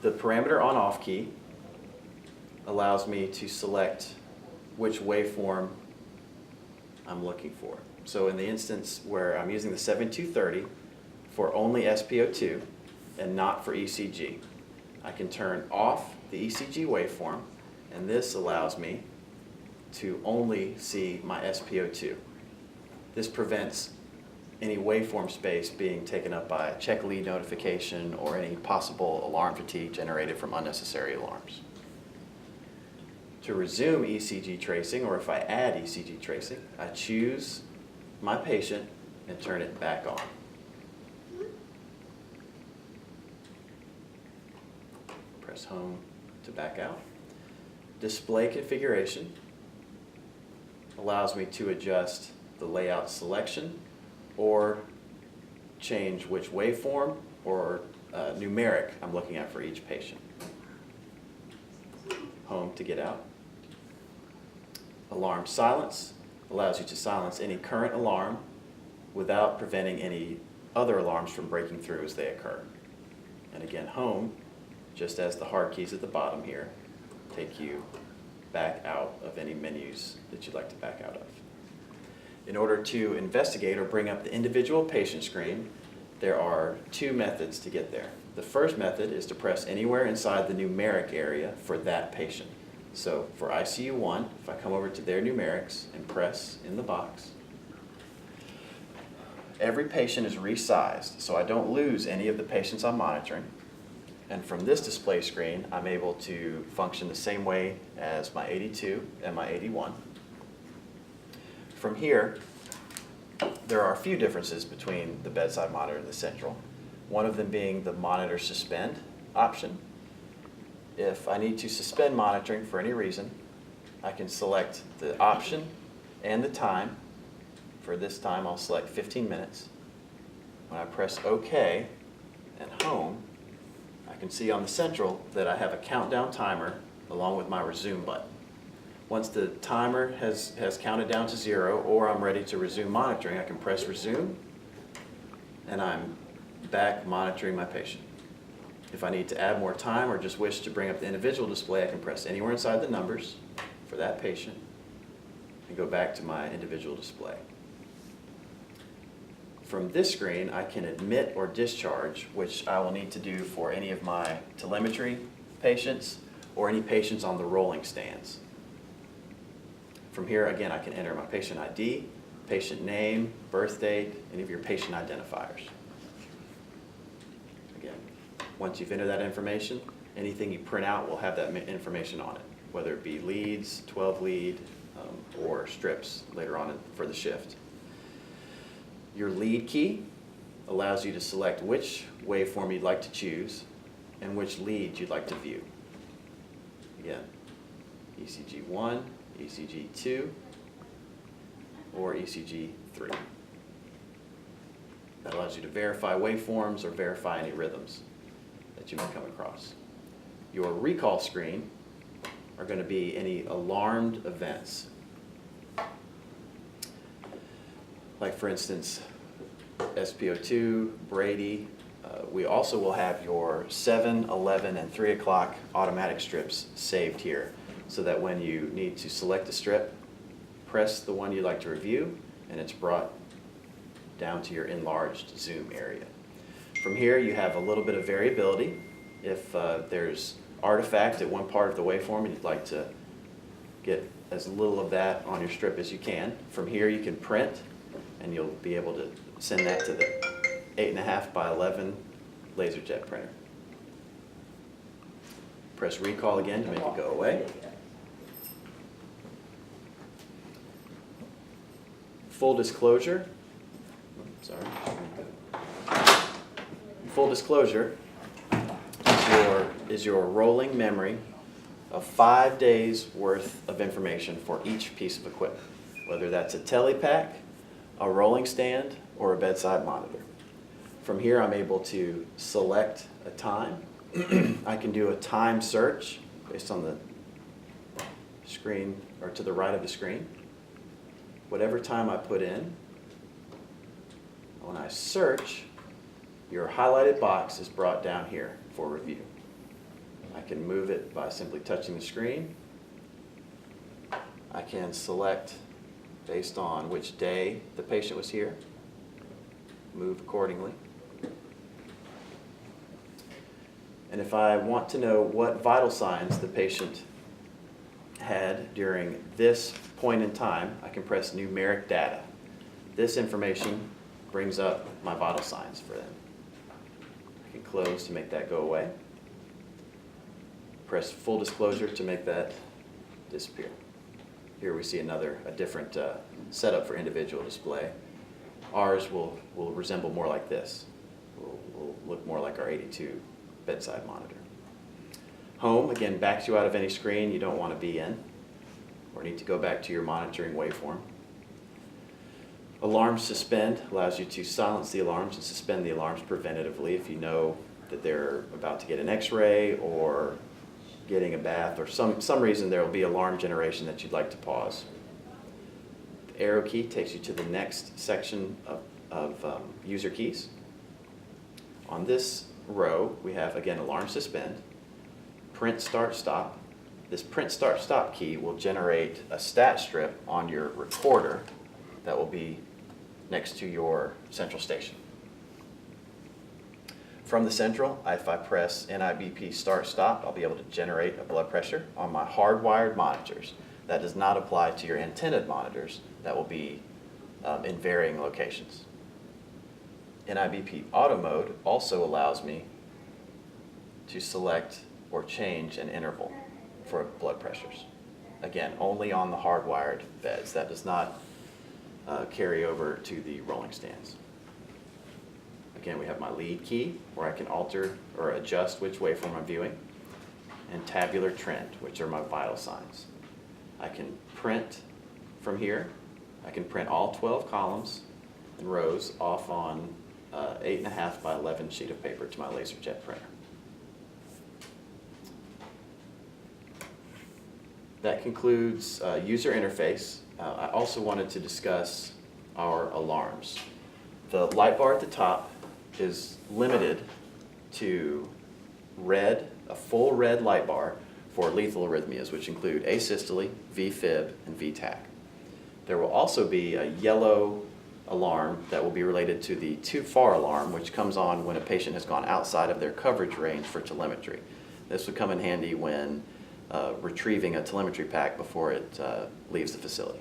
The parameter on-off key allows me to select which waveform I'm looking for. So in the instance where I'm using the 7230 for only SpO2 and not for ECG, I can turn off the ECG waveform, and this allows me to only see my SpO2. This prevents any waveform space being taken up by check lead notification or any possible alarm fatigue generated from unnecessary alarms. To resume ECG tracing, or if I add ECG tracing, I choose my patient and turn it back on. Press home to back out. Display configuration allows me to adjust the layout selection or change which waveform or numeric I'm looking at for each patient. Home to get out. Alarm silence allows you to silence any current alarm without preventing any other alarms from breaking through as they occur. And again, home, just as the hard keys at the bottom here, take you back out of any menus that you'd like to back out of. In order to investigate or bring up the individual patient screen, there are two methods to get there. The first method is to press anywhere inside the numeric area for that patient. So for ICU 1, if I come over to their numerics and press in the box, every patient is resized, so I don't lose any of the patients I'm monitoring. And from this display screen, I'm able to function the same way as my 82 and my 81. From here, there are a few differences between the bedside monitor and the central. One of them being the monitor suspend option. If I need to suspend monitoring for any reason, I can select the option and the time. For this time, I'll select 15 minutes. When I press OK and home, I can see on the central that I have a countdown timer along with my resume button. Once the timer has counted down to 0 or I'm ready to resume monitoring, I can press resume and I'm back monitoring my patient. If I need to add more time or just wish to bring up the individual display, I can press anywhere inside the numbers for that patient and go back to my individual display. From this screen, I can admit or discharge, which I will need to do for any of my telemetry patients or any patients on the rolling stands. From here, again, I can enter my patient ID, patient name, birth date, any of your patient identifiers. Again, once you've entered that information, anything you print out will have that information on it, whether it be leads, 12 lead, or strips later on for the shift. Your lead key allows you to select which waveform you'd like to choose and which lead you'd like to view. Again, ECG 1, ECG 2, or ECG 3. That allows you to verify waveforms or verify any rhythms that you may come across. Your recall screen are going to be any alarmed events. Like for instance, SpO2, Brady. We also will have your 7, 11, and 3 o'clock automatic strips saved here, so that when you need to select a strip, press the one you'd like to review, and it's brought down to your enlarged zoom area. From here, you have a little bit of variability. If there's artifact at one part of the waveform and you'd like to get as little of that on your strip as you can, from here you can print, and you'll be able to send that to the 8.5 by 11 LaserJet printer. Press recall again to make it go away. Full disclosure. Full disclosure is your rolling memory of 5 days worth of information for each piece of equipment, whether that's a telepack, a rolling stand, or a bedside monitor. From here, I'm able to select a time. I can do a time search based on the screen, or to the right of the screen. Whatever time I put in, when I search, your highlighted box is brought down here for review. I can move it by simply touching the screen. I can select based on which day the patient was here, move accordingly. And if I want to know what vital signs the patient had during this point in time, I can press numeric data. This information brings up my vital signs for them. I can close to make that go away. Press full disclosure to make that disappear. Here we see a different setup for individual display. Ours will resemble more like this. Will look more like our 82 bedside monitor. Home, again, backs you out of any screen you don't want to be in or need to go back to your monitoring waveform. Alarm suspend allows you to silence the alarms and suspend the alarms preventatively if you know that they're about to get an x-ray or getting a bath or some reason there will be alarm generation that you'd like to pause. The arrow key takes you to the next section of user keys. On this row we have again alarm suspend, print start stop. This print start stop key will generate a stat strip on your recorder that will be next to your central station. From the central, if I press NIBP start stop, I'll be able to generate a blood pressure on my hardwired monitors. That does not apply to your antennaed monitors that will be in varying locations. NIBP auto mode also allows me to select or change an interval for blood pressures. Again, only on the hardwired beds. That does not carry over to the rolling stands. Again, we have my lead key where I can alter or adjust which waveform I'm viewing, and tabular trend, which are my vital signs. I can print from here. I can print all 12 columns and rows off on 8.5 by 11 sheet of paper to my LaserJet printer. That concludes user interface. I also wanted to discuss our alarms. The light bar at the top is limited to red, a full red light bar for lethal arrhythmias, which include asystole, VFib, and VTAC. There will also be a yellow alarm that will be related to the too far alarm, which comes on when a patient has gone outside of their coverage range for telemetry. This would come in handy when retrieving a telemetry pack before it leaves the facility.